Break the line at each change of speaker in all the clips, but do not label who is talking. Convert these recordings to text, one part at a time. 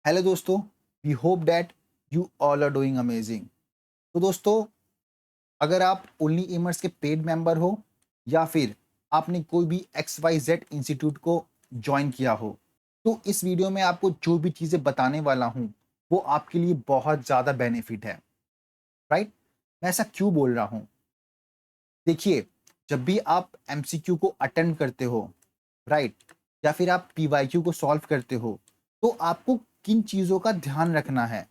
Hello दोस्तों, we hope that you all are doing amazing. तो दोस्तों, अगर आप ओनली एमर्स के पेड मेंबर हो या फिर आपने कोई भी एक्स वाई जेड इंस्टीट्यूट को ज्वाइन किया हो, तो इस वीडियो में आपको जो भी चीज़ें बताने वाला हूँ वो आपके लिए बहुत ज़्यादा बेनिफिट है। राइट? मैं ऐसा क्यों बोल रहा हूँ? देखिए, जब भी आप एमसीक्यू को अटेंड करते हो, राइट, या फिर आप पीवाईक्यू को सॉल्व करते हो, तो आपको किन चीज़ों का ध्यान रखना है,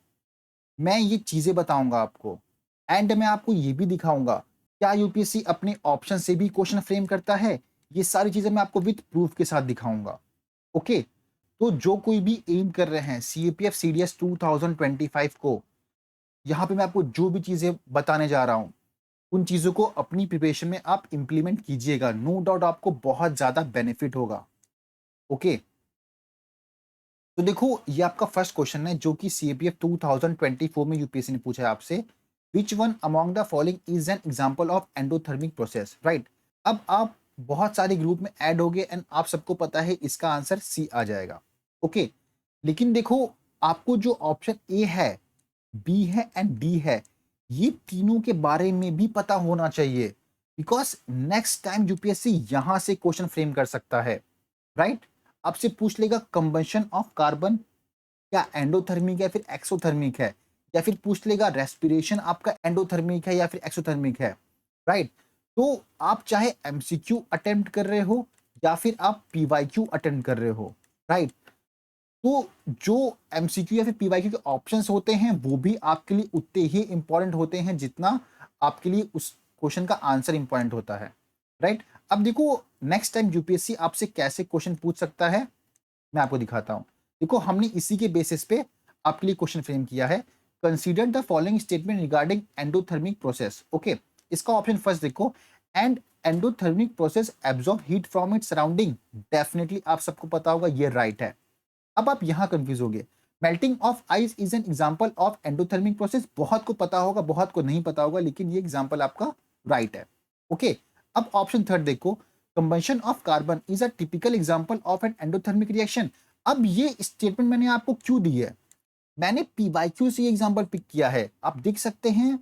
मैं ये चीज़ें बताऊँगा आपको। एंड में आपको ये भी दिखाऊँगा, क्या यूपीएससी अपने ऑप्शन से भी क्वेश्चन फ्रेम करता है? ये सारी चीज़ें मैं आपको विद प्रूफ के साथ दिखाऊँगा। ओके? तो जो कोई भी एम कर रहे हैं सीएपीएफ सीडीएस 2025 को, यहाँ पे मैं आपको जो भी चीज़ें बताने जा रहा हूँ, उन चीज़ों को अपनी प्रिपरेशन में आप इम्प्लीमेंट कीजिएगा। नो डाउट आपको बहुत ज़्यादा बेनिफिट होगा। ओके? तो देखो, ये आपका फर्स्ट क्वेश्चन है जो कि सीएपीएफ 2024 में यूपीएससी ने पूछा है आपसे। Which one among the following is an example of endothermic process, right? अब आप बहुत सारे ग्रुप में ऐड हो गए एंड आप सबको पता है इसका आंसर सी आ जाएगा। ओके, लेकिन देखो, आपको जो ऑप्शन ए है, बी है एंड डी है, ये तीनों के बारे में भी पता होना चाहिए, बिकॉज नेक्स्ट टाइम यूपीएससी यहां से क्वेश्चन फ्रेम कर सकता है। राइट? आपसे पूछ लेगा कंबंशन ऑफ कार्बन क्या एंडोथर्मिक है फिर एक्सोथर्मिक है, या फिर पूछ लेगा रेस्पिरेशन आपका एंडोथर्मिक है या फिर एक्सोथर्मिक है। राइट? तो आप चाहे एमसीक्यू अटेम्प्ट कर रहे हो या फिर आप पीवाईक्यू अटेम्प्ट कर रहे हो, राइट, तो जो एमसीक्यू या फिर पीवाईक्यू के ऑप्शंस होते हैं वो भी आपके लिए उतने ही इंपॉर्टेंट होते हैं जितना आपके लिए उस क्वेश्चन का आंसर इंपॉर्टेंट होता है। राइट? अब देखो, नेक्स्ट टाइम यूपीएससी आपसे कैसे क्वेश्चन पूछ सकता है, मैं आपको दिखाता हूं। देखो, हमने इसी के बेसिस पे आपके लिए क्वेश्चन फ्रेम किया है। Consider the following statement regarding endothermic process. Okay, इसका ऑप्शन फर्स्ट देखो, and endothermic process absorb heat from its surrounding. Definitely आप सबको पता होगा ये राइट है। अब आप यहां कंफ्यूज हो गए। Melting of ice is an example of endothermic process, बहुत को पता होगा, बहुत को नहीं पता होगा, लेकिन ये एग्जांपल आपका राइट है। ओके, अब ऑप्शन थर्ड देखो, combustion of carbon is a typical example of an endothermic reaction. अब ये स्टेटमेंट मैंने आपको क्यों दी है? मैंने पीवाईक्यू से एग्जांपल पिक किया है, आप देख सकते हैं,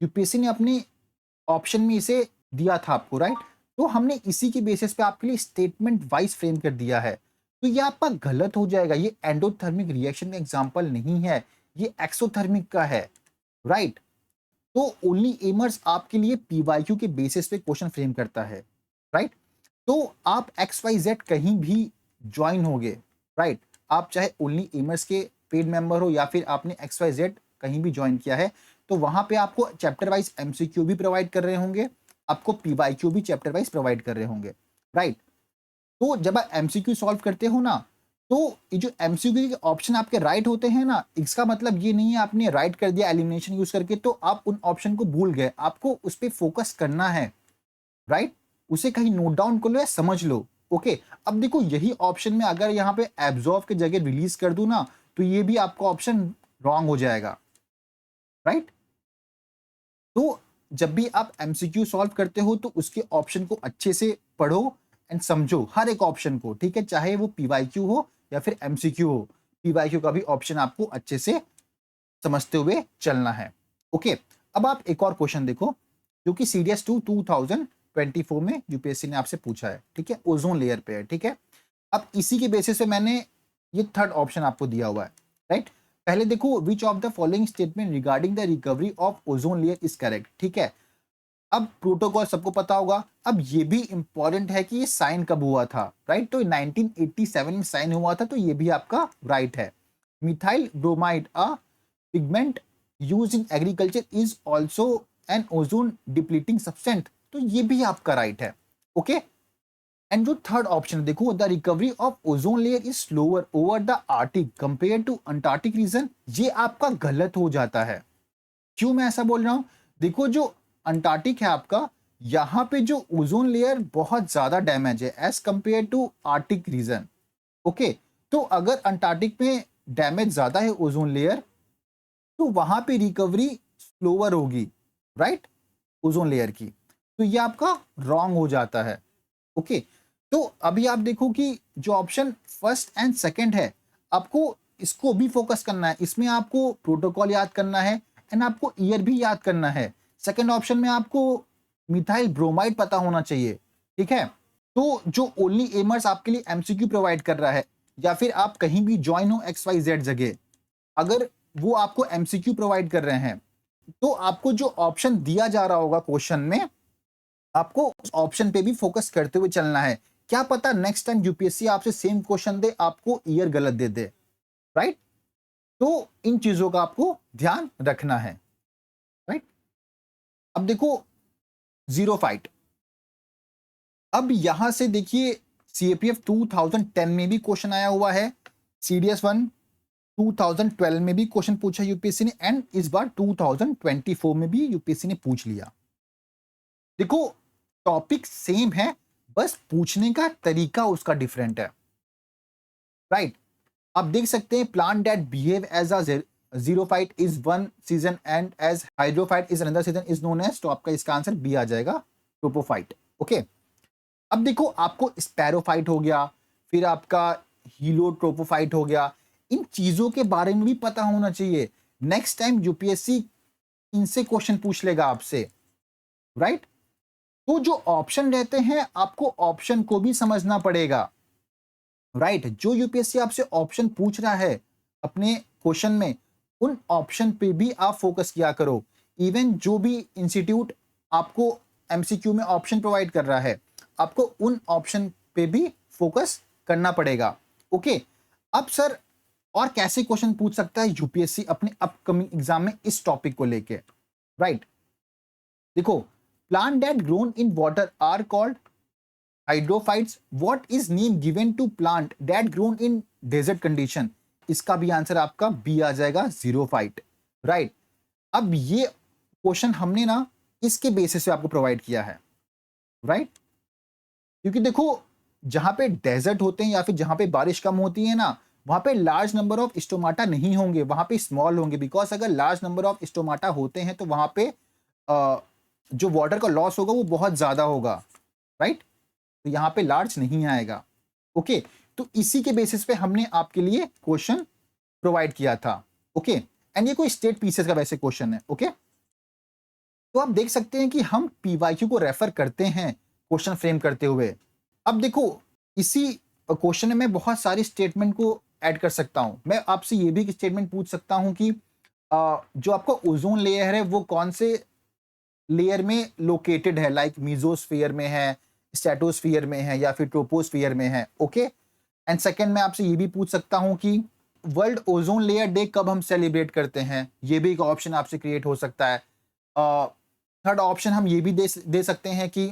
यूपीएससी ने अपने ऑप्शन में इसे दिया था आपको, राइट? तो हमने इसी के बेसिस पे आपके लिए स्टेटमेंट वाइज फ्रेम कर दिया है। तो ये आपका गलत हो जाएगा, ये एंडोथर्मिक रिएक्शन का एग्जांपल नहीं है, ये एक्सोथर्मिक का है, राइट? तो ओनली एमर्स आपके लिए पीवाईक्यू के बेसिस पे क्वेश्चन फ्रेम करता है, राइट? तो आप एक्स वाई जेड कहीं भी ज्वाइन होगे, राइट, आप चाहे ओनली एमर्स के पेड मेंबर हो या फिर आपने एक्स वाई जेड कहीं भी ज्वाइन किया है, तो वहां पे आपको चैप्टर वाइज एमसीक्यू भी प्रोवाइड कर रहे होंगे, आपको पीवाईक्यू भी चैप्टर वाइज प्रोवाइड कर रहे होंगे, राइट? तो जब आप एमसीक्यू सॉल्व करते हो ना, तो ये जो एमसीक्यू के ऑप्शन आपके राइट होते हैं ना, इसका मतलब ये नहीं है आपने राइट कर दिया एलिमिनेशन यूज करके तो आप उन ऑप्शन को भूल गए, आपको उस पर फोकस करना है, राइट? उसे कहीं नोट डाउन कर लो या समझ लो। ओके, अब देखो, यही ऑप्शन में अगर यहाँ पे एब्जॉर्व की जगह रिलीज कर दूं ना, तो ये भी आपका ऑप्शन रॉन्ग हो जाएगा, राइट? तो जब भी आप एमसीक्यू सॉल्व करते हो तो उसके ऑप्शन को अच्छे से पढ़ो एंड समझो, हर एक ऑप्शन को, ठीक है, चाहे वो पीवाईक्यू हो या फिर एमसीक्यू हो, पीवाईक्यू का भी ऑप्शन आपको अच्छे से समझते हुए चलना है। ओके, अब आप एक और क्वेश्चन देखो जो कि सीडीएस 2024 में यूपीएससी ने आपसे पूछा है, ठीक है, ओजोन लेयर पे है, ठीक है। अब इसी के बेसिस पे मैंने ये थर्ड ऑप्शन आपको दिया हुआ है, राइट? पहले देखो, विच of the following statement regarding the recovery of ozone layer is correct, ठीक है। अब प्रोटोकॉल सबको पता होगा, अब ये भी इंपॉर्टेंट है कि ये साइन कब हुआ था, राइट? तो 1987 में साइन हुआ था, तो ये भी आपका राइट है। Methyl bromide a pigment used in agriculture is also an ozone depleting substance, तो ये भी आपका राइट है। ओके, एंड जो थर्ड ऑप्शन देखो, the recovery of ozone layer is slower over the arctic compare to antarctic region, ये आपका गलत हो जाता है। क्यों मैं ऐसा बोल रहा हूं? देखो, जो अंटार्कटिक है आपका, यहां पे जो ओजोन लेयर बहुत ज्यादा डैमेज है as compare to arctic region. Okay, तो अगर अंटार्कटिक में डैमेज ज्यादा है ओजोन लेयर, तो वहां पे रिकवरी स्लोअर होगी, राइट, ओजोन लेयर की। तो ये आपका रॉन्ग हो जाता है। ओके, तो अभी आप देखो कि जो ऑप्शन फर्स्ट एंड सेकंड है, आपको इसको भी फोकस करना है, इसमें आपको प्रोटोकॉल याद करना है एंड आपको ईयर भी याद करना है। सेकंड ऑप्शन में आपको मिथाइल ब्रोमाइड पता होना चाहिए, ठीक है। तो जो ओनली एमर्स आपके लिए एमसीक्यू प्रोवाइड कर रहा है या फिर आप कहीं भी ज्वाइन हो XYZ जगह, अगर वो आपको एमसीक्यू प्रोवाइड कर रहे हैं तो आपको जो ऑप्शन दिया जा रहा होगा क्वेश्चन में, आपको उस ऑप्शन पे भी फोकस करते हुए चलना है। क्या पता नेक्स्ट टाइम यूपीएससी आपसे सेम क्वेश्चन दे, आपको ईयर गलत दे दे, राइट। तो इन चीजों का आपको ध्यान रखना है, राइट। अब देखो जीरो फाइट, अब यहां से देखिए सीएपीएफ 2010 में भी क्वेश्चन आया हुआ है, सीडीएस 1 2012 में भी क्वेश्चन पूछा यूपीएससी ने, एंड इस बार 2024 में भी यूपीएससी ने पूछ लिया। देखो टॉपिक सेम है, बस पूछने का तरीका उसका डिफरेंट है, राइट। आप देख सकते हैं plant that behave as a xerophyte is one season and as hydrophyte is another season is known as, तो आपका इसका आंसर बी आ जाएगा, ट्रोपोफाइट। ओके, अब देखो आपको स्पैरोफाइट हो गया, फिर आपका हीलोट्रोपोफाइट हो गया, इन चीजों के बारे में भी पता होना चाहिए। नेक्स्ट टाइम यूपीएससी इनसे क्वेश्चन पूछ लेगा आपसे, राइट। तो जो ऑप्शन रहते हैं आपको ऑप्शन को भी समझना पड़ेगा, राइट। जो यूपीएससी आपसे ऑप्शन पूछ रहा है अपने क्वेश्चन में, उन ऑप्शन पे भी आप फोकस किया करो। इवन जो भी इंस्टीट्यूट आपको एमसीक्यू में ऑप्शन प्रोवाइड कर रहा है, आपको उन ऑप्शन पे भी फोकस करना पड़ेगा। ओके, अब सर और कैसे क्वेश्चन पूछ सकता है यूपीएससी अपने अपकमिंग एग्जाम में इस टॉपिक को लेके, राइट। देखो plant that grown in water are called hydrophytes, what is name given to plant that grown in desert condition, इसका भी आंसर आपका बी आ जाएगा, जीरोफाइट, राइट। अब ये क्वेश्चन हमने ना इसके बेसिस पे आपको प्रोवाइड किया है, राइट। क्योंकि देखो जहां पे डेजर्ट होते हैं या फिर जहां पे बारिश कम होती है ना, वहां पे लार्ज नंबर ऑफ स्टोमाटा नहीं होंगे, वहां पे स्मॉल होंगे। बिकॉज अगर लार्ज नंबर ऑफ स्टोमाटा होते हैं तो वहां पे जो वाटर का लॉस होगा वो बहुत ज्यादा होगा, राइट। तो यहाँ पे लार्ज नहीं आएगा। ओके, तो इसी के बेसिस पे हमने आपके लिए क्वेश्चन प्रोवाइड किया था। ओके, एंड ये कोई स्टेट पीसेस का वैसे क्वेश्चन है। ओके, तो आप देख सकते हैं कि हम पीवाईक्यू को रेफर करते हैं क्वेश्चन फ्रेम करते हुए। अब देखो इसी क्वेश्चन में मैं बहुत सारी स्टेटमेंट को ऐड कर सकता हूं। मैं आपसे ये भी स्टेटमेंट पूछ सकता हूं कि जो आपका ओजोन लेयर है वो कौन से लेयर में लोकेटेड है, लाइक मीजोस्फीयर में है, स्ट्रेटोस्फीयर में है या फिर ट्रोपोस्फीयर में है। ओके, एंड सेकंड मैं आपसे ये भी पूछ सकता हूं कि वर्ल्ड ओजोन लेयर डे कब हम सेलिब्रेट करते हैं, ये भी एक ऑप्शन आपसे क्रिएट हो सकता है। थर्ड ऑप्शन हम ये भी दे सकते हैं कि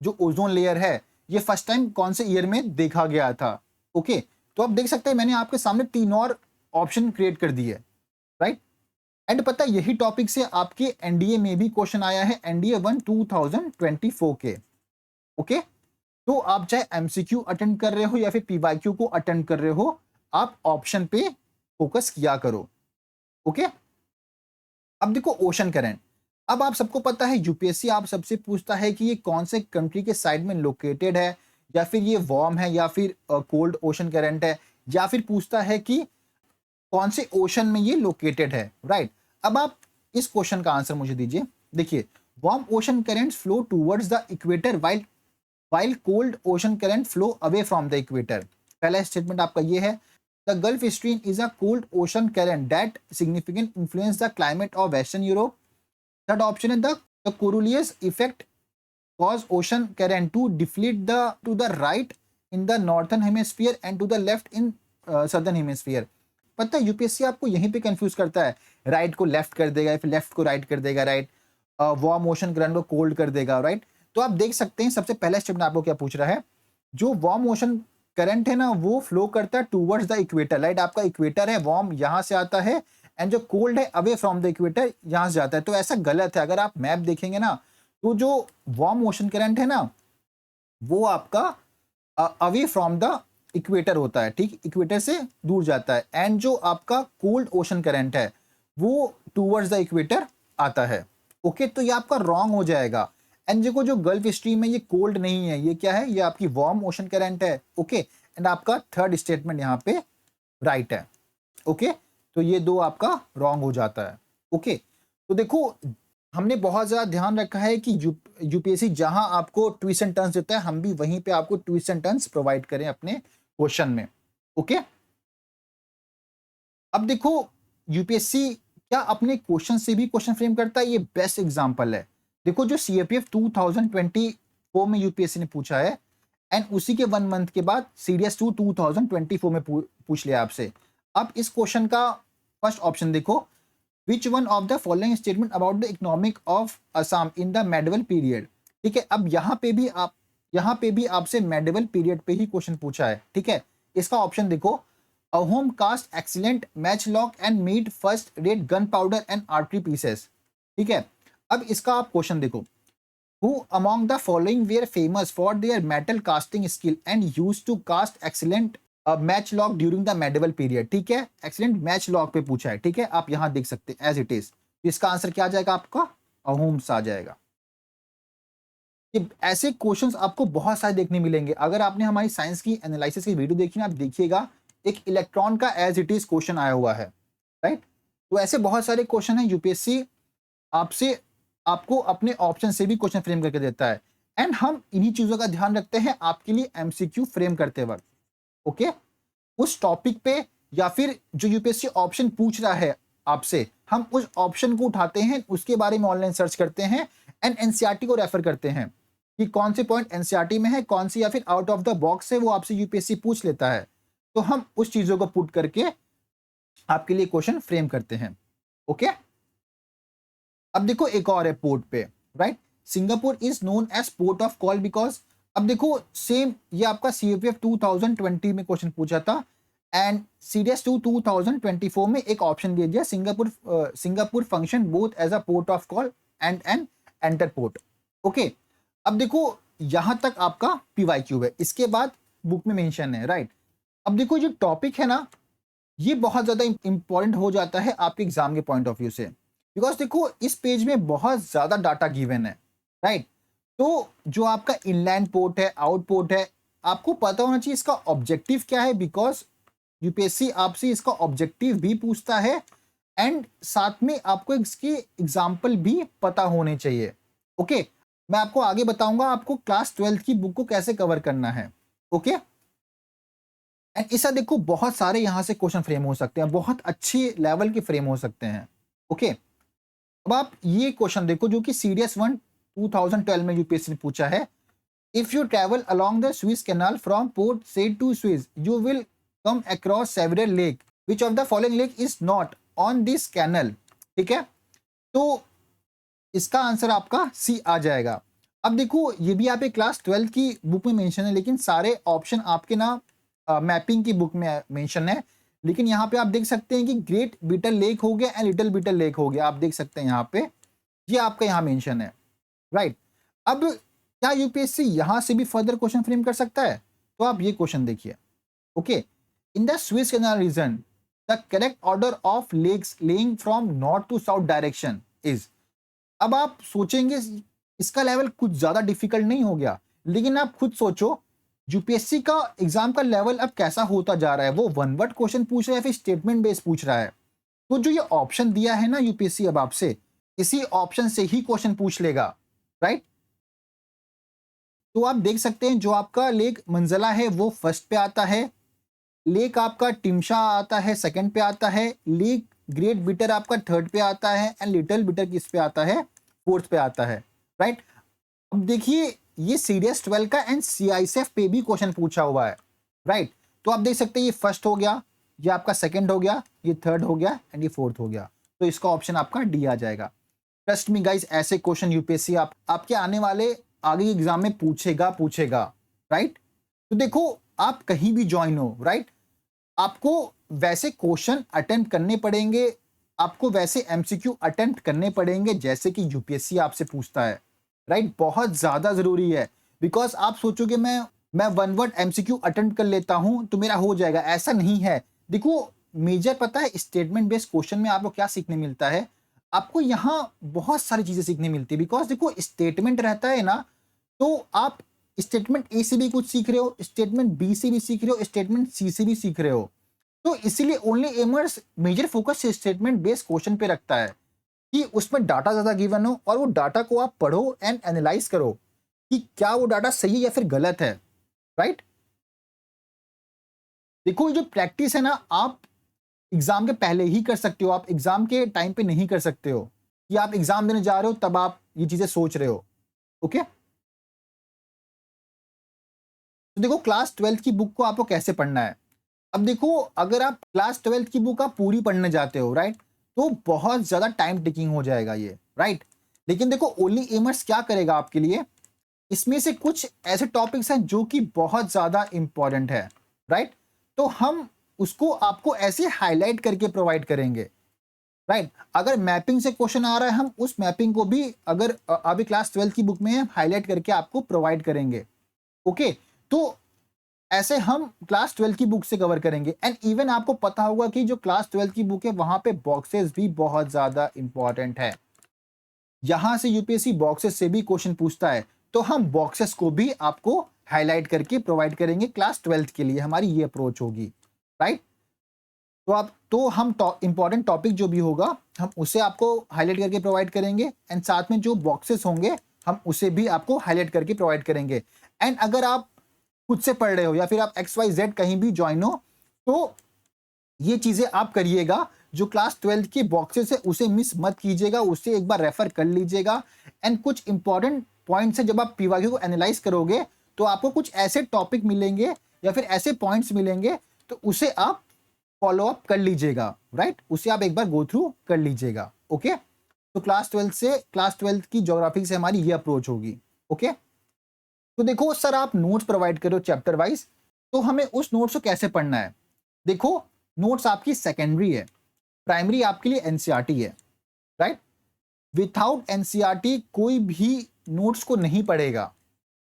जो ओजोन लेयर है ये फर्स्ट टाइम कौन से ईयर में देखा गया था। ओके, तो आप देख सकते हैं मैंने आपके सामने 3 और ऑप्शन क्रिएट कर दिए, राइट। एंड पता है यही टॉपिक से आपके एनडीए में भी क्वेश्चन आया है, एनडीए 1 2024 के। ओके, तो आप चाहे एमसीक्यू अटेंड कर रहे हो या फिर पीवाईक्यू को अटेंड कर रहे हो, आप ऑप्शन पे फोकस किया करो। ओके, अब देखो ओशन करंट, अब आप सबको पता है यूपीएससी आप सबसे पूछता है कि ये कौन से कंट्री के साइड में लोकेटेड है, या फिर ये वार्म है या फिर कोल्ड ओशन करंट है, या फिर पूछता है कि कौन से ओशन में ये लोकेटेड है, राइट। अब आप इस क्वेश्चन का आंसर मुझे दीजिए। देखिए warm ocean currents flow towards the equator while cold ocean current flow away from the equator। पहला स्टेटमेंट आपका ये है, the Gulf Stream is a cold ocean current that significant influence the climate of Western Europe। Third option है the Coriolis effect cause ocean current to deflate to the right in the northern hemisphere and to the left in southern hemisphere। पता है UPSC आपको यहीं पे confuse करता है, right को left कर देगा, फिर लेफ्ट को राइट कर देगा, राइट। वार्म ओशन करंट को कोल्ड कर देगा, राइट। तो आप देख सकते हैं सबसे पहला स्टेप आपको क्या पूछ रहा है, जो वार्म ओशन करंट है ना वो फ्लो करता है टुवर्ड्स द इक्वेटर, राइट। आपका इक्वेटर है, वार्म यहां से आता है, एंड जो कोल्ड है अवे फ्रॉम द इक्वेटर यहां से जाता है। तो ऐसा गलत है, अगर आप मैप देखेंगे ना तो जो वार्म ओशन करंट है ना वो आपका अवे फ्रॉम द इक्वेटर होता है, ठीक, इक्वेटर से दूर जाता है। एंड जो आपका कोल्ड ओशन करंट है वो टुवर्ड्स द इक्वेटर आता है। ओके, तो ये आपका रॉन्ग हो जाएगा। एंड देखो जो गल्फ स्ट्रीम है ये कोल्ड नहीं है, ये क्या है, ये आपकी वार्म ओशन करंट है। ओके, एंड आपका थर्ड स्टेटमेंट यहाँ पे राइट है। ओके, तो ये 2 आपका रॉन्ग हो जाता है। ओके, तो देखो हमने बहुत ज़्यादा ध्यान रखा है कि यूपीएससी जहां आपको ट्विस्ट एंड टर्न्स देता है, हम भी वहीं पे आपको ट्विस्ट एंड टर्न्स प्रोवाइड करें अपने क्वेश्चन में। ओके, अब देखो यूपीएससी क्या अपने क्वेश्चन से भी क्वेश्चन फ्रेम करता है, ये बेस्ट एग्जांपल है। देखो जो सीएपीएफ 2024 में यूपीएससी ने पूछा है एंड उसी के 1 मंथ के बाद सीडीएस 2 2024 में पूछ लिया आपसे। अब इस क्वेश्चन का फर्स्ट ऑप्शन देखो, which one of the following statement about the economic of Assam in the medieval period. ठीक है, अब यहाँ पे भी आपसे मेडिवल पीरियड पे ही क्वेश्चन पूछा है। ठीक है, इसका ऑप्शन देखो, A home cast excellent matchlock and made first rate gunpowder and artery pieces। ठीक है, अब इसका आप क्वेश्चन देखो, Who among the following were famous for their metal casting skill and used to cast excellent matchlock during the medieval period। ठीक है, excellent matchlock पे पूछा है। ठीक है, आप यहां देख सकते हैं as it is। इसका आंसर क्या आ जाएगा आपका, अहोम्स आ जाएगा। कि ऐसे क्वेश्चंस आपको बहुत सारे देखने मिलेंगे। अगर आपने हमारी साइंस की एनालिसिस की वीडियो देखी ना, आप देखिएगा एक इलेक्ट्रॉन का एज इट इज क्वेश्चन आया हुआ है, राइट। तो ऐसे बहुत सारे क्वेश्चन हैं, यूपीएससी आपसे आपको अपने ऑप्शन से भी क्वेश्चन फ्रेम करके देता है एंड हम इन्हीं चीजों का ध्यान रखते हैं आपके लिए एमसीक्यू फ्रेम करते वक्त। ओके, उस टॉपिक पे या फिर जो यूपीएससी ऑप्शन पूछ रहा है आपसे, हम उस ऑप्शन को उठाते हैं, उसके बारे में ऑनलाइन सर्च करते हैं एंड एनसीईआरटी को रेफर करते हैं कि कौन से पॉइंट एनसीईआरटी में है, कौन सी या फिर आउट ऑफ द बॉक्स है, वो आपसे यूपीएससी पूछ लेता है। तो हम उस चीजों को पुट करके आपके लिए क्वेश्चन फ्रेम करते हैं। ओके, अब देखो एक और है पोर्ट पे, right. Singapore is known as port of call because, अब देखो सेम ये आपका सीएपीएफ 2020 में क्वेश्चन पूछा था एंड सीडीएस 2 2024 में एक ऑप्शन दे दिया, Singapore function both as a port of call and an entrepot. Okay, अब देखो यहां तक आपका पीवाईक्यू है, इसके बाद बुक में मेंशन है, राइट। अब देखो जो टॉपिक है ना, ये बहुत ज्यादा इंपॉर्टेंट हो जाता है आपके एग्जाम के पॉइंट ऑफ व्यू से, बिकॉज देखो इस पेज में बहुत ज्यादा डाटा गिवन है, राइट। तो जो आपका इनलैंड पोर्ट है, आउट पोर्ट है, आपको पता होना चाहिए इसका ऑब्जेक्टिव क्या है, बिकॉज यूपीएससी आपसे इसका ऑब्जेक्टिव भी पूछता है एंड साथ में आपको इसके एग्जाम्पल भी पता होने चाहिए। ओके, मैं आपको आगे बताऊंगा आपको क्लास 12 की बुक को कैसे कवर करना है। ओके, एंड ऐसा देखो बहुत सारे यहां से क्वेश्चन फ्रेम हो सकते हैं, बहुत अच्छे लेवल के फ्रेम हो सकते हैं। ओके, अब आप ये क्वेश्चन देखो जो कि सीडीएस 1 2012 में यूपीएससी ने पूछा है, if you travel along the Suez canal from Port Said to Suez you will come across several lake, which of the following lake is not on this canal. ठीक है, तो इसका आंसर आपका सी आ जाएगा। अब देखो ये भी आप क्लास 12 की बुक में मेंशन है, लेकिन सारे ऑप्शन आपके ना मैपिंग की बुक में मेंशन है, लेकिन यहाँ पे आप देख सकते हैं कि ग्रेट बीटल लेक हो गया एंड लिटिल बीटल लेक हो गया, आप देख सकते हैं यहाँ पे ये आपका यहाँ मेंशन है, राइट। अब क्या यूपीएससी यहाँ से भी फर्दर क्वेश्चन फ्रेम कर सकता है, तो आप ये क्वेश्चन देखिए। Okay, in the Suez canal region the correct order of lakes lying from north to south direction is. अब आप सोचेंगे इसका लेवल कुछ ज्यादा डिफिकल्ट नहीं हो गया, लेकिन आप खुद सोचो यूपीएससी का एग्जाम का लेवल अब कैसा होता जा रहा है, वो वन वर्ड क्वेश्चन पूछ रहा है फिर स्टेटमेंट बेस्ड पूछ रहा है। तो जो ये ऑप्शन दिया है ना यूपीएससी अब आपसे, इसी ऑप्शन से ही क्वेश्चन पूछ लेगा, राइट। तो आप देख सकते हैं जो आपका लेक मंजला है वो फर्स्ट पे आता है, लेक आपका टिमशा आता है सेकंड पे आता है, लेक ग्रेट बिटर आपका थर्ड पे आता है एंड लिटिल बिटर किस पे आता है, फोर्थ पे आता है, राइट। अब देखिए ये सीडीएस 12 का एंड सीआईएसएफ पे भी क्वेश्चन पूछा हुआ है, राइट। तो आप देख सकते हैं ये फर्स्ट हो गया, ये आपका सेकंड हो गया, ये थर्ड हो गया एंड ये फोर्थ हो गया, तो इसका ऑप्शन आपका डी आ जाएगा। ट्रस्ट मी गाइस, ऐसे क्वेश्चन यूपीएससी आपके आने वाले आगे एग्जाम में पूछेगा, राइट। तो देखो आप कहीं भी ज्वाइन हो, राइट, आपको वैसे क्वेश्चन अटेम्प्ट करने पड़ेंगे, आपको वैसे एमसीक्यू अटेम्प्ट करने पड़ेंगे जैसे कि यूपीएससी आपसे पूछता है, राइट। बहुत ज्यादा जरूरी है, बिकॉज आप सोचोगे मैं वन वर्ड एमसीक्यू अटेम्प्ट कर लेता हूं तो मेरा हो जाएगा, ऐसा नहीं है। देखो मेजर पता है स्टेटमेंट बेस्ड क्वेश्चन में आपको क्या सीखने मिलता है, आपको यहाँ बहुत सारी चीजें सीखने मिलती है, बिकॉज देखो स्टेटमेंट रहता है ना, तो आप स्टेटमेंट ए से भी कुछ सीख रहे हो, स्टेटमेंट बी से भी सीख रहे हो, स्टेटमेंट सी से भी सीख रहे हो। तो इसीलिए ओनली एमर्स major focus statement based question पे रखता है कि उसमें डाटा ज़्यादा गिवन हो और वो डाटा को आप पढ़ो एंड एनालाइज करो कि क्या वो डाटा सही है या फिर गलत है, राइट। देखो ये जो प्रैक्टिस है ना, आप एग्जाम के पहले ही कर सकते हो, आप एग्जाम के टाइम पे नहीं कर सकते हो कि आप एग्जाम देने जा रहे हो तब आप ये चीजें सोच रहे हो। ओके, तो देखो क्लास 12th की बुक को आपको कैसे पढ़ना है। अब देखो, अगर आप क्लास 12th की बुक आप पूरी पढ़ने जाते हो, राइट, तो बहुत ज्यादा टाइम टेकिंग हो जाएगा ये, राइट। लेकिन देखो ओनली एमर्स क्या करेगा आपके लिए, इसमें से कुछ ऐसे टॉपिक्स हैं जो कि बहुत ज्यादा इंपॉर्टेंट है, राइट। तो हम उसको आपको ऐसे हाईलाइट करके प्रोवाइड करेंगे, राइट। अगर मैपिंग से क्वेश्चन आ रहा है, हम उस मैपिंग को भी अगर अभी क्लास 12th की बुक में हाईलाइट करके आपको प्रोवाइड करेंगे। ओके, तो ऐसे हम क्लास 12 की बुक से कवर करेंगे। एंड इवन आपको पता होगा कि जो क्लास 12 की बुक है वहां पे बॉक्सेस भी बहुत ज्यादा इंपॉर्टेंट है, यहां से यूपीएससी बॉक्सेस से भी क्वेश्चन पूछता है, तो हम बॉक्सेस को भी आपको हाईलाइट करके प्रोवाइड करेंगे। क्लास 12 के लिए हमारी ये अप्रोच होगी, राइट। तो हम इंपॉर्टेंट टॉपिक जो भी होगा हम उसे आपको हाईलाइट करके प्रोवाइड करेंगे, एंड साथ में जो बॉक्सेस होंगे हम उसे भी आपको हाईलाइट करके प्रोवाइड करेंगे। एंड अगर आप खुद से पढ़ रहे हो या फिर आप XYZ कहीं भी ज्वाइन हो, तो ये चीजें आप करिएगा। जो क्लास 12 के बॉक्सेस है उसे मिस मत कीजिएगा, उसे एक बार रेफर कर लीजिएगा। एंड कुछ इंपॉर्टेंट पॉइंट्स है, जब आप पीवाईक्यू को एनालाइज करोगे तो आपको कुछ ऐसे टॉपिक मिलेंगे या फिर ऐसे पॉइंट्स मिलेंगे, तो उसे आप फॉलो अप कर लीजिएगा, राइट। उसे आप एक बार गो थ्रू कर लीजिएगा। ओके, तो क्लास 12 की ज्योग्राफी से हमारी ये अप्रोच होगी। ओके, तो देखो सर आप नोट्स प्रोवाइड करो चैप्टर वाइज, तो हमें उस नोट्स को कैसे पढ़ना है। देखो नोट्स आपकी सेकेंडरी है, प्राइमरी आपके लिए एनसीईआरटी है, राइट। विथआउट एनसीईआरटी कोई भी नोट्स को नहीं पढ़ेगा,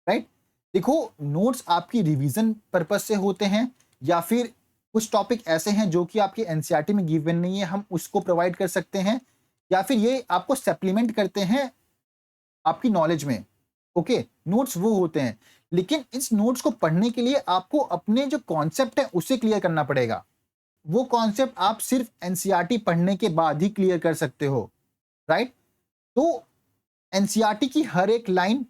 राइट। देखो नोट्स आपकी रिवीजन पर्पस से होते हैं, या फिर कुछ टॉपिक ऐसे हैं जो कि आपके एनसीईआरटी में गिवन नहीं है, हम उसको प्रोवाइड कर सकते हैं, या फिर ये आपको सप्लीमेंट करते हैं आपकी नॉलेज में। ओके, नोट्स वो होते हैं, लेकिन इस नोट्स को पढ़ने के लिए आपको अपने जो कॉन्सेप्ट है उसे क्लियर करना पड़ेगा। वो कॉन्सेप्ट आप सिर्फ एनसीईआरटी पढ़ने के बाद ही क्लियर कर सकते हो, राइट। तो एनसीईआरटी की हर एक लाइन,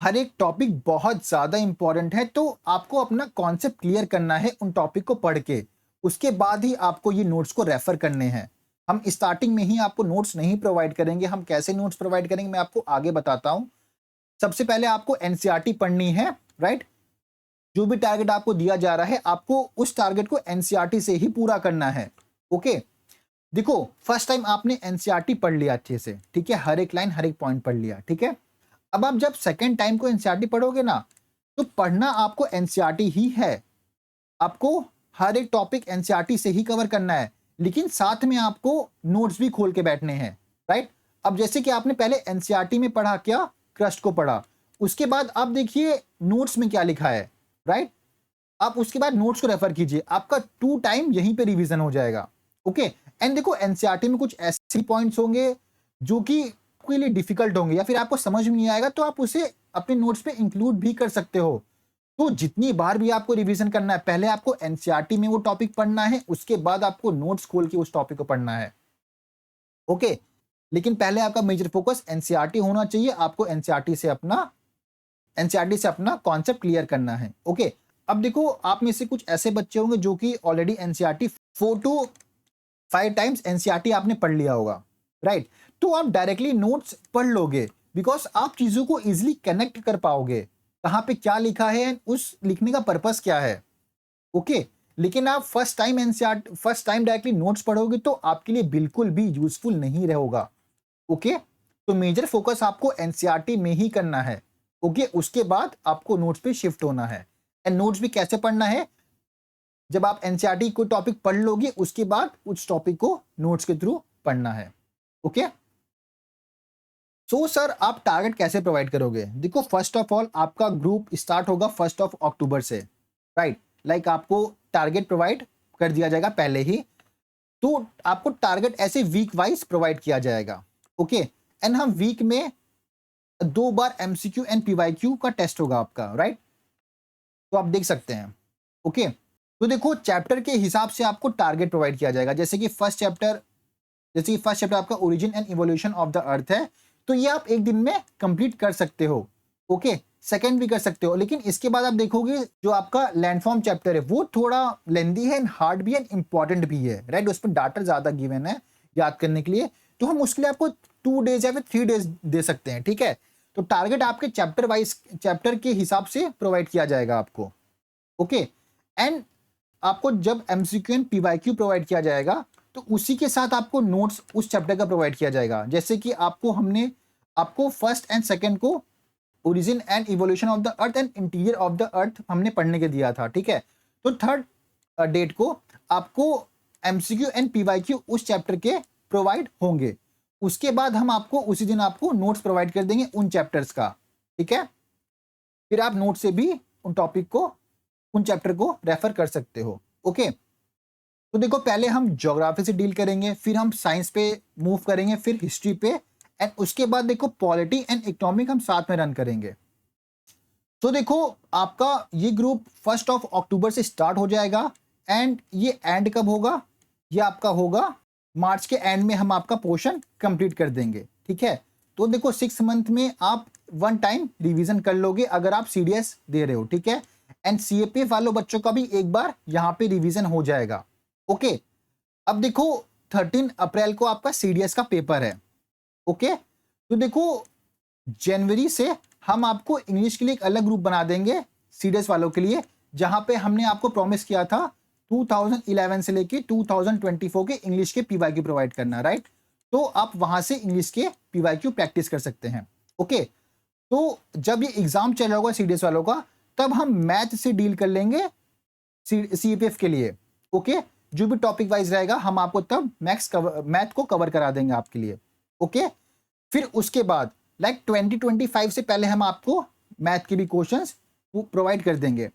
हर एक टॉपिक बहुत ज्यादा इंपॉर्टेंट है, तो आपको अपना कॉन्सेप्ट क्लियर करना है उन टॉपिक को पढ़ के, उसके बाद ही आपको ये नोट्स को रेफर करने हैं। हम स्टार्टिंग में ही आपको नोट्स नहीं प्रोवाइड करेंगे। हम कैसे नोट्स प्रोवाइड करेंगे मैं आपको आगे बताता हूं। सबसे पहले आपको एनसीईआरटी पढ़नी है, राइट। जो भी टारगेट आपको दिया जा रहा है आपको उस टारगेट को एनसीईआरटी से ही पूरा करना है। ओके, देखो फर्स्ट टाइम आपने एनसीईआरटी पढ़ लिया अच्छे से, ठीक है, हर एक लाइन हर एक पॉइंट पढ़ लिया, ठीक है। अब आप जब सेकेंड टाइम को एनसीईआरटी पढ़ोगे ना, तो पढ़ना आपको एनसीईआरटी ही है। आपको हर एक टॉपिक एनसीईआरटी से ही कवर करना है, लेकिन साथ में आपको नोट्स भी खोल के बैठने हैं, राइट। अब जैसे कि आपने पहले एनसीईआरटी में पढ़ा क्या, क्रस्ट को पढ़ा, उसके बाद आप देखिए नोट्स में क्या लिखा है, राइट। आप उसके बाद नोट्स को रेफर कीजिए, आपका 2 टाइम यहीं पे रिवीजन हो जाएगा। ओके, एंड देखो एनसीईआरटी में कुछ ऐसे पॉइंट्स होंगे जो कि आपके लिए डिफिकल्ट होंगे या फिर आपको समझ में नहीं आएगा, तो आप उसे अपने नोट्स पे इंक्लूड भी कर सकते हो। तो जितनी बार भी आपको रिवीजन करना है, पहले आपको एनसीईआरटी में वो टॉपिक पढ़ना है, उसके बाद आपको नोट्स खोल के उस टॉपिक को पढ़ना है। ओके, लेकिन पहले आपका मेजर फोकस एनसीईआरटी होना चाहिए। आपको एनसीईआरटी से अपना कॉन्सेप्ट क्लियर करना है। ओके, अब देखो आप में से कुछ ऐसे बच्चे होंगे जो कि already NCERT 4 to 5 times NCERT आपने पढ़ लिया होगा, राइट। तो आप डायरेक्टली नोट्स पढ़ लोगे, बिकॉज आप चीजों को इजिली कनेक्ट कर पाओगे, कहाँ पे क्या लिखा है, उस लिखने का पर्पस क्या है। ओके, लेकिन आप फर्स्ट टाइम डायरेक्टली नोट्स पढ़ोगे तो आपके लिए बिल्कुल भी यूजफुल नहीं रहेगा। ओके, तो मेजर फोकस आपको एनसीईआरटी में ही करना है। ओके, उसके बाद आपको नोट्स पे शिफ्ट होना है। एंड नोट्स भी कैसे पढ़ना है, जब आप एनसीईआरटी को टॉपिक पढ़ लोगे उसके बाद उस टॉपिक को नोट्स के थ्रू पढ़ना है। ओके, सो सर आप टारगेट कैसे प्रोवाइड करोगे। देखो फर्स्ट ऑफ ऑल आपका ग्रुप स्टार्ट होगा 1 अक्टूबर से, राइट। लाइक आपको टारगेट प्रोवाइड कर दिया जाएगा पहले ही, तो आपको टारगेट ऐसे वीक वाइज प्रोवाइड किया जाएगा। ओके, एंड हम वीक में 2 बार एमसीक्यू एंड पीवाईक्यू का टेस्ट होगा आपका, राइट। तो आप देख सकते हैं। ओके, तो देखो चैप्टर के हिसाब से आपको टारगेट प्रोवाइड किया जाएगा। जैसे कि फर्स्ट चैप्टर आपका origin and evolution of the earth है, तो ये आप एक दिन में कंप्लीट कर सकते हो। ओके, सेकंड भी कर सकते हो, लेकिन इसके बाद आप देखोगे जो आपका लैंडफॉर्म चैप्टर है वो थोड़ा लेंदी है एंड हार्ड भी है एंड इंपॉर्टेंट भी है, राइट। उस पर डाटा ज्यादा गिवन है याद करने के लिए, तो हम उसके लिए आपको 2 डेज या फिर 3 डेज दे सकते हैं, ठीक है। तो टारगेट आपके चैप्टर के हिसाब से प्रोवाइड किया जाएगा आपको। ओके, एंड आपको जब एमसीक्यू एंड पीवाईक्यू प्रोवाइड किया जाएगा तो उसी के साथ आपको नोट्स उस चैप्टर का प्रोवाइड किया जाएगा। जैसे कि आपको फर्स्ट एंड सेकंड को origin and evolution of the earth and interior of the earth हमने पढ़ने के दिया था, ठीक है। तो थर्ड डेट को आपको एमसीक्यू एंड पीवाईक्यू उस चैप्टर के प्रोवाइड होंगे। उसके बाद हम आपको उसी दिन आपको नोट्स प्रोवाइड कर देंगे उन चैप्टर्स का, ठीक है। फिर आप नोट से भी उन चैप्टर को रेफर कर सकते हो। ओके, तो देखो पहले हम ज्योग्राफी से डील करेंगे, फिर हम साइंस पे मूव करेंगे, फिर हिस्ट्री पे, एंड उसके बाद देखो पॉलिटी एंड इकोनॉमिक हम साथ में रन करेंगे। तो देखो आपका ये ग्रुप 1 अक्टूबर से स्टार्ट हो जाएगा एंड ये एंड कब होगा, ये आपका होगा मार्च के एंड में हम आपका पोर्शन कंप्लीट कर देंगे, ठीक है। तो देखो 6 मंथ में आप 1 टाइम रिवीजन कर लोगे अगर आप सीडीएस दे रहे हो, ठीक है। एंड सीएपीएफ वालों बच्चों का भी एक बार यहाँ पे रिवीजन हो जाएगा। ओके, अब देखो 13 अप्रैल को आपका सीडीएस का पेपर है। ओके, तो देखो जनवरी से हम आपको इंग्लिश के लिए एक अलग ग्रुप बना देंगे सीडीएस वालों के लिए, जहां पे हमने आपको प्रॉमिस किया था 2011 से लेके 2024 के इंग्लिश के पीवाईक्यू प्रोवाइड करना, राइट। तो आप वहां से इंग्लिश के पीवाईक्यू प्रैक्टिस कर सकते हैं। ओके, तो जब ये एग्जाम चल रहा होगा सीडीएस वालों का, तब हम मैथ से डील कर लेंगे सीपीएफ के लिए। ओके, जो भी टॉपिक वाइज रहेगा हम आपको तब मैथ को कवर करा देंगे आपके लिए। ओके, फिर उसके बाद 2025 से पहले हम आपको मैथ के भी क्वेश्चंस प्रोवाइड कर देंगे।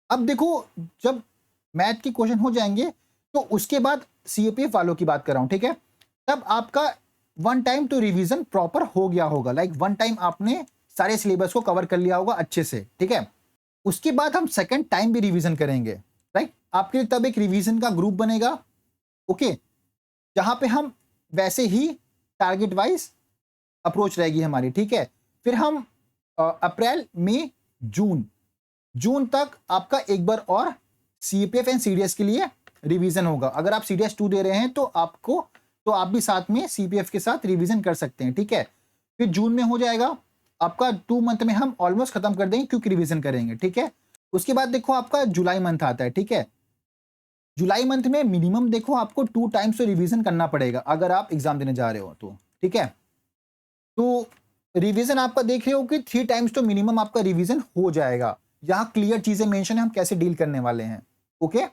अब देखो जब मैथ के क्वेश्चन हो जाएंगे तो उसके बाद सीएपीएफ वालों की बात कर रहा हूं, ठीक है। तब आपका 1 टाइम तो रिवीजन प्रॉपर हो गया होगा, 1 टाइम आपने सारे सिलेबस को कवर कर लिया होगा अच्छे से, ठीक है। उसके बाद हम सेकंड टाइम भी रिवीजन करेंगे, राइट। आपके लिए तब एक रिवीजन का ग्रुप बनेगा, ओके, जहां पे हम वैसे ही टारगेट वाइज अप्रोच रहेगी हमारी, ठीक है। फिर हम अप्रैल मई जून तक आपका एक बार और सीपीएफ एंड सीडीएस के लिए रिवीजन होगा। अगर आप सीडीएस 2 दे रहे हैं तो आप भी साथ में सीपीएफ के साथ रिवीजन कर सकते हैं, ठीक है। फिर जून में हो जाएगा आपका 2 मंथ में हम ऑलमोस्ट खत्म कर देंगे क्योंकि रिवीजन करेंगे, ठीक है। उसके बाद देखो आपका जुलाई मंथ आता है, ठीक है। जुलाई मंथ में मिनिमम देखो आपको 2 टाइम्स तो रिवीजन करना पड़ेगा अगर आप एग्जाम देने जा रहे हो तो, ठीक है। तो रिवीजन आपका देख रहे हो कि 3 टाइम्स तो मिनिमम आपका रिवीजन हो जाएगा। यहाँ क्लियर चीजें मेंशन है हम कैसे डील करने वाले हैं। ओके,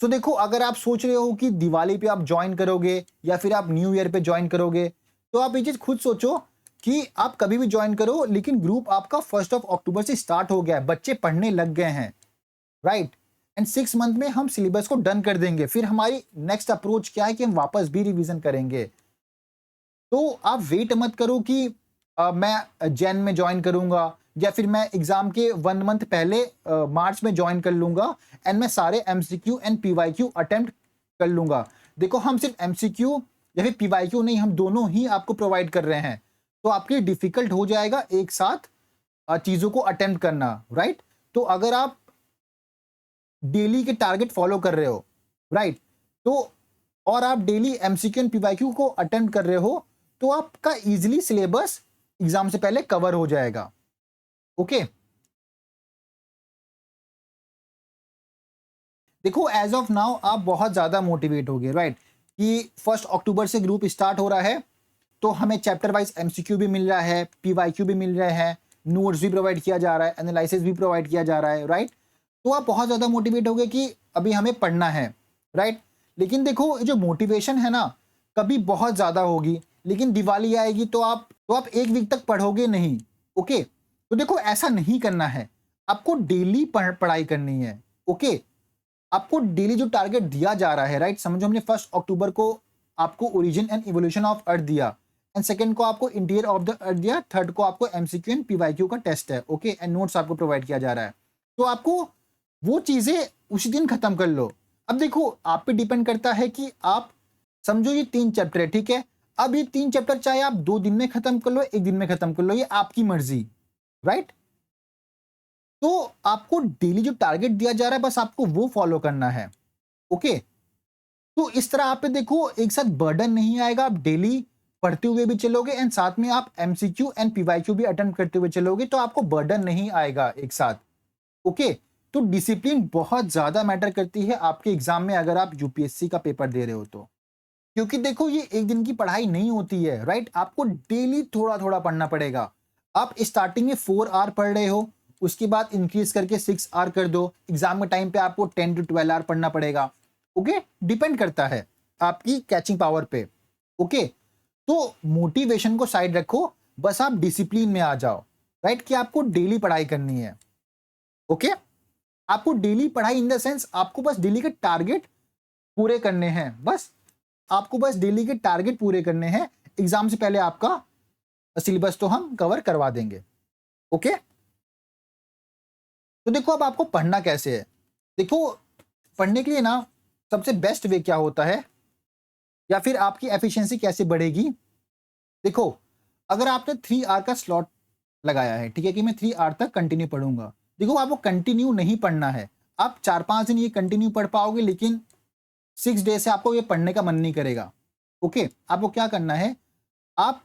तो देखो अगर आप सोच रहे हो कि दिवाली पे आप ज्वाइन करोगे या फिर आप न्यू ईयर पे ज्वाइन करोगे, तो आप ये चीज खुद सोचो कि आप कभी भी ज्वाइन करो, लेकिन ग्रुप आपका 1 अक्टूबर से स्टार्ट हो गया है, बच्चे पढ़ने लग गए हैं, राइट। एंड 6 मंथ में हम सिलेबस को डन कर देंगे। फिर हमारी नेक्स्ट अप्रोच क्या है कि हम वापस भी रिवीजन करेंगे। तो आप वेट मत करो कि मैं जैन में ज्वाइन करूंगा या फिर मैं एग्जाम के 1 मंथ पहले मार्च में ज्वाइन कर लूंगा एंड मैं सारे एमसीक्यू एंड पीवाईक्यू अटेम्प्ट कर लूंगा। देखो हम सिर्फ एमसीक्यू या फिर पीवाईक्यू नहीं, हम दोनों ही आपको प्रोवाइड कर रहे हैं, तो आपके लिए डिफिकल्ट हो जाएगा एक साथ चीजों को अटेम्प्ट करना, राइट। तो अगर आप डेली के टारगेट फॉलो कर रहे हो, राइट, तो और आप डेली एमसीक्यू एंड पीवाईक्यू को अटेम्प्ट कर रहे हो, तो आपका इजीली सिलेबस एग्जाम से पहले कवर हो जाएगा। ओके, देखो एज ऑफ नाउ आप बहुत ज्यादा मोटिवेट हो गए, राइट, कि 1 अक्टूबर से ग्रुप स्टार्ट हो रहा है, तो हमें चैप्टर वाइज एमसीक्यू भी मिल रहा है, पीवाईक्यू भी मिल रहे हैं, नोट्स भी प्रोवाइड किया जा रहा है, एनालिसिस भी प्रोवाइड किया जा रहा है, राइट। तो आप बहुत ज्यादा मोटिवेट हो गए कि अभी हमें पढ़ना है, राइट। लेकिन देखो जो मोटिवेशन है ना, कभी बहुत ज्यादा होगी, लेकिन दिवाली आएगी तो आप 1 वीक तक पढ़ोगे नहीं। ओके, तो देखो ऐसा नहीं करना है, आपको डेली पढ़ाई करनी है। ओके, आपको डेली जो टारगेट दिया जा रहा है, राइट, समझो हमने 1 अक्टूबर को आपको origin and evolution of earth दिया, एंड सेकंड को आपको इंटीरियर ऑफ द अर्थ दिया, थर्ड को आपको एमसीक्यू एंड पीवाईक्यू का टेस्ट है, ओके, एंड नोट्स आपको प्रोवाइड किया जा रहा है। तो आपको वो चीजें उसी दिन खत्म कर लो। अब देखो आप पे डिपेंड करता है कि आप समझो ये 3 चैप्टर है, ठीक है। अब ये 3 चैप्टर चाहे आप 2 दिन में खत्म कर लो, 1 दिन में खत्म कर लो, ये आपकी मर्जी, राइट। तो आपको डेली जो टारगेट दिया जा रहा है बस आपको वो फॉलो करना है, ओके। तो इस तरह आप पे देखो एक साथ बर्डन नहीं आएगा, आप डेली पढ़ते हुए भी चलोगे एंड साथ में आप एमसीक्यू एंड पीवाईक्यू भी अटेम्प्ट करते हुए चलोगे, तो आपको बर्डन नहीं आएगा एक साथ, ओके। तो डिसिप्लिन बहुत ज्यादा मैटर करती है आपके एग्जाम में अगर आप यूपीएससी का पेपर दे रहे हो तो, क्योंकि देखो ये एक दिन की पढ़ाई नहीं होती है, राइट। आपको डेली थोड़ा थोड़ा पढ़ना पड़ेगा। आप स्टार्टिंग में 4 आवर पढ़ रहे हो, उसके बाद इंक्रीज करके 6 आवर कर दो, एग्जाम के टाइम पे आपको 10 to 12 आवर पढ़ना पड़ेगा, ओके। डिपेंड करता है आपकी कैचिंग पावर पे, ओके। तो मोटिवेशन को साइड रखो, बस आप डिसिप्लिन में आ जाओ, राइट, कि आपको डेली पढ़ाई करनी है, ओके। आपको डेली पढ़ाई इन द सेंस आपको बस डेली के टारगेट पूरे करने हैं, बस आपको बस डेली के टारगेट पूरे करने हैं। एग्जाम से पहले आपका सिलेबस तो हम कवर करवा देंगे, ओके। तो देखो अब आपको पढ़ना कैसे है। देखो पढ़ने के लिए ना सबसे बेस्ट वे क्या होता है या फिर आपकी एफिशिएंसी कैसे बढ़ेगी। देखो अगर आपने 3 आवर का स्लॉट लगाया है, ठीक है, कि मैं 3 आवर तक कंटिन्यू पढ़ूंगा, देखो आपको कंटिन्यू नहीं पढ़ना है। आप 4-5 दिन ये कंटिन्यू पढ़ पाओगे, लेकिन 6 डे से आपको ये पढ़ने का मन नहीं करेगा, ओके। आपको क्या करना है, आप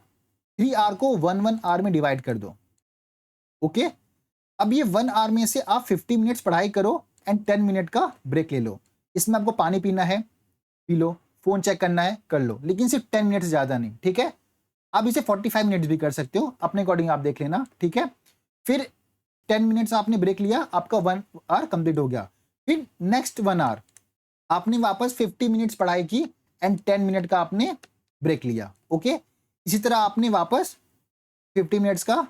3 आवर को 1-1 आवर में डिवाइड कर दो, ओके। अब ये 1 आवर में से आप 50 मिनट्स पढ़ाई करो एंड 10 मिनट का ब्रेक ले लो। इसमें आपको पानी पीना है, पी लो, फोन चेक करना है, कर लो, लेकिन सिर्फ 10 मिनट से ज्यादा नहीं, ठीक है। आप इसे 45 मिनट्स भी कर सकते हो, अपने अकॉर्डिंग आप देख लेना, ठीक है। फिर 10 मिनट्स आपने ब्रेक लिया, आपका 1 आवर कंप्लीट हो गया। फिर नेक्स्ट 1 आवर आपने वापस 50 मिनट्स पढ़ाई की एंड 10 मिनट का आपने ब्रेक लिया, ओके। इसी तरह आपने वापस 50 मिनट्स का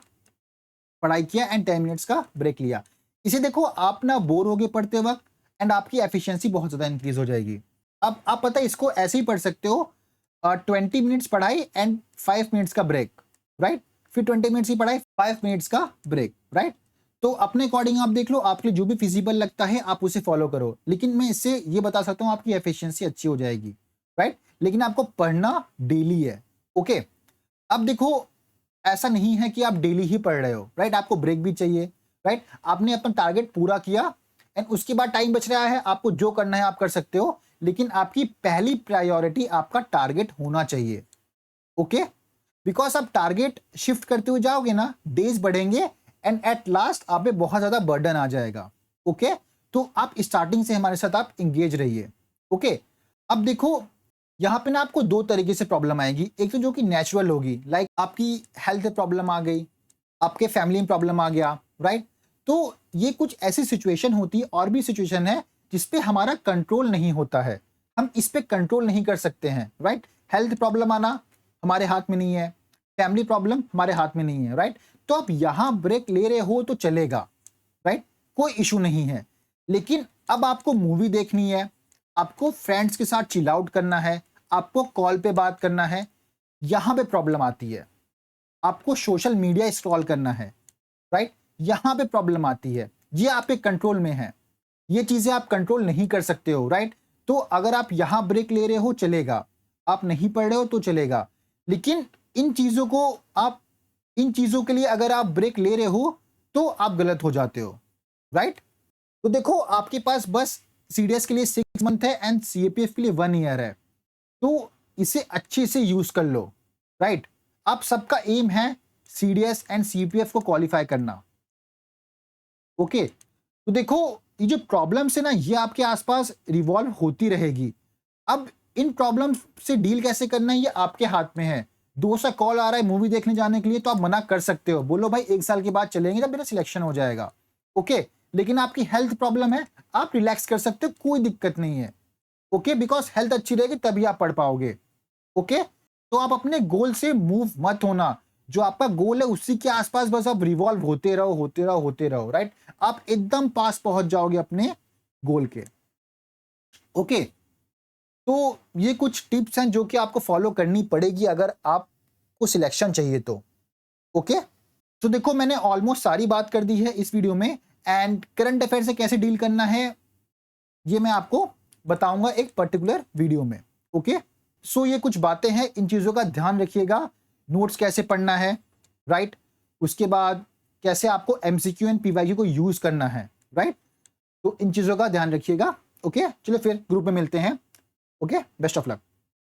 पढ़ाई किया एंड 10 मिनट्स का ब्रेक लिया। इसे देखो आप ना बोर हो गए पढ़ते वक्त एंड आपकी एफिशिएंसी बहुत ज्यादा इंक्रीज हो जाएगी। अब आप पता है इसको ऐसे ही पढ़ सकते हो, 20 मिनट्स पढ़ाई एंड 5 मिनट्स का ब्रेक, राइट। फिर 20 मिनट्स की पढ़ाई, 5 मिनट्स का ब्रेक, राइट। तो अपने अकॉर्डिंग आप देख लो, आपके लिए जो भी फिजिबल लगता है आप उसे फॉलो करो, लेकिन मैं इससे ये बता सकता हूँ आपकी एफिशिएंसी अच्छी हो जाएगी, राइट। लेकिन आपको पढ़ना डेली है, ओके। अब देखो ऐसा नहीं है कि आप डेली ही पढ़ रहे हो, राइट। आपको ब्रेक भी चाहिए, राइट। आपने अपना टारगेट पूरा किया एंड उसके बाद टाइम बच रहा है, आपको जो करना है आप कर सकते हो, लेकिन आपकी पहली प्रायोरिटी आपका टारगेट होना चाहिए, ओके। बिकॉज आप टारगेट शिफ्ट करते हुए जाओगे ना, डेज बढ़ेंगे एंड एट लास्ट आप पे बहुत ज्यादा बर्डन आ जाएगा, ओके। तो आप स्टार्टिंग से हमारे साथ आप इंगेज रहिए, ओके। अब देखो यहाँ पे ना आपको 2 तरीके से प्रॉब्लम आएगी। एक तो जो कि नेचुरल होगी, लाइक आपकी हेल्थ प्रॉब्लम आ गई, आपके फैमिली में प्रॉब्लम आ गया, राइट। तो ये कुछ ऐसी सिचुएशन होती है, और भी सिचुएशन है जिसपे हमारा कंट्रोल नहीं होता है, हम इस पे कंट्रोल नहीं कर सकते हैं, राइट। हेल्थ प्रॉब्लम आना हमारे हाथ में नहीं है, फैमिली प्रॉब्लम हमारे हाथ में नहीं है, राइट। तो आप यहाँ ब्रेक ले रहे हो तो चलेगा, राइट, कोई इशू नहीं है। लेकिन अब आपको मूवी देखनी है, आपको फ्रेंड्स के साथ चिल आउट करना है, आपको कॉल पे बात करना है, यहां पे प्रॉब्लम आती है। आपको सोशल मीडिया स्क्रॉल करना है, राइट, यहां पे प्रॉब्लम आती है। ये आपके कंट्रोल में है, ये चीजें आप कंट्रोल नहीं कर सकते हो, राइट। तो अगर आप यहां ब्रेक ले रहे हो चलेगा, आप नहीं पढ़ रहे हो तो चलेगा, लेकिन इन चीजों को आप, इन चीजों के लिए अगर आप ब्रेक ले रहे हो तो आप गलत हो जाते हो, राइट। तो देखो आपके पास बस सीडीएस के लिए 6 मंथ है एंड सीएपीएफ के लिए 1 ईयर है, तो इसे अच्छे से यूज कर लो, राइट। आप सबका एम है सीडीएस एंड सीपीएफ को क्वालिफाई करना, ओके। तो देखो ये जो प्रॉब्लम्स है ना, ये आपके आसपास रिवॉल्व होती रहेगी। अब इन प्रॉब्लम से डील कैसे करना है ये आपके हाथ में है। दोस्त का कॉल आ रहा है मूवी देखने जाने के लिए, तो आप मना कर सकते हो, बोलो भाई 1 साल के बाद चलेंगे तब मेरा सिलेक्शन हो जाएगा, ओके। लेकिन आपकी हेल्थ प्रॉब्लम है, आप रिलैक्स कर सकते हो, कोई दिक्कत नहीं है, ओके। बिकॉज हेल्थ अच्छी रहेगी तभी आप पढ़ पाओगे, ओके। तो आप अपने गोल से मूव मत होना, जो आपका गोल है उसी के आसपास बस आप रिवॉल्व होते रहो, होते रहो, होते रहो, राइट। आप एकदम पास पहुंच जाओगे अपने गोल के, ओके। तो ये कुछ टिप्स हैं जो कि आपको फॉलो करनी पड़ेगी अगर आपको सिलेक्शन चाहिए तो, ओके। तो देखो मैंने ऑलमोस्ट सारी बात कर दी है इस वीडियो में, एंड करंट अफेयर से कैसे डील करना है ये मैं आपको बताऊंगा एक पर्टिकुलर वीडियो में। ओके, सो ये कुछ बातें हैं, इन चीज़ों का ध्यान रखिएगा। नोट्स कैसे पढ़ना है, राइट, उसके बाद कैसे आपको एमसीक्यू एंड पीवाईक्यू को यूज़ करना है, राइट, तो इन चीज़ों का ध्यान रखिएगा। ओके, चलो फिर ग्रुप में मिलते हैं। Okay, best of luck.